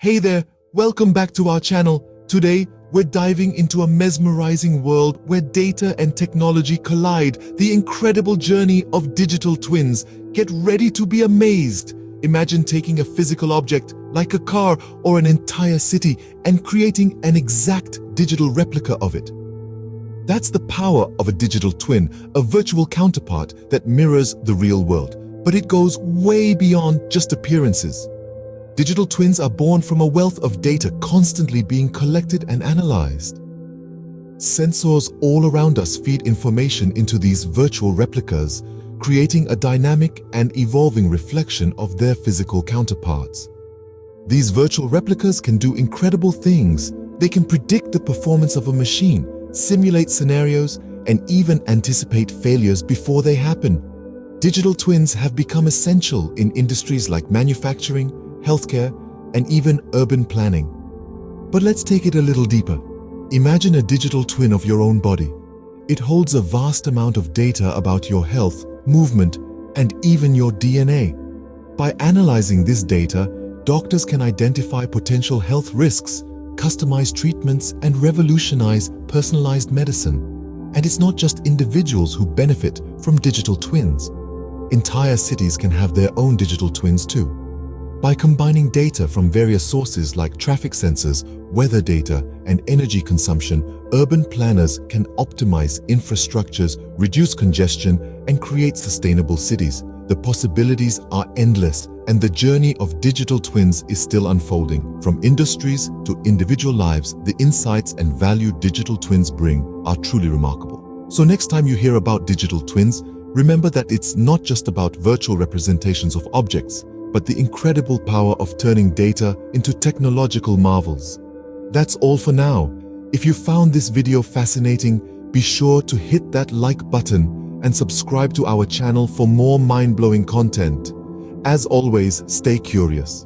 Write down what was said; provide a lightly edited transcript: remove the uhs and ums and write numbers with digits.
Hey there, welcome back to our channel. Today, we're diving into a mesmerizing world where data and technology collide, the incredible journey of digital twins. Get ready to be amazed. Imagine taking a physical object, like a car or an entire city, and creating an exact digital replica of it. That's the power of a digital twin, a virtual counterpart that mirrors the real world. But it goes way beyond just appearances. Digital twins are born from a wealth of data constantly being collected and analyzed. Sensors all around us feed information into these virtual replicas, creating a dynamic and evolving reflection of their physical counterparts. These virtual replicas can do incredible things. They can predict the performance of a machine, simulate scenarios, and even anticipate failures before they happen. Digital twins have become essential in industries like manufacturing, healthcare, and even urban planning. But let's take it a little deeper. Imagine a digital twin of your own body. It holds a vast amount of data about your health, movement, and even your DNA. By analyzing this data, doctors can identify potential health risks, customize treatments, and revolutionize personalized medicine. And it's not just individuals who benefit from digital twins. Entire cities can have their own digital twins too. By combining data from various sources like traffic sensors, weather data, and energy consumption, urban planners can optimize infrastructures, reduce congestion, and create sustainable cities. The possibilities are endless, and the journey of digital twins is still unfolding. From industries to individual lives, the insights and value digital twins bring are truly remarkable. So next time you hear about digital twins, remember that it's not just about virtual representations of objects, but the incredible power of turning data into technological marvels. That's all for now. If you found this video fascinating, be sure to hit that like button and subscribe to our channel for more mind-blowing content. As always, stay curious.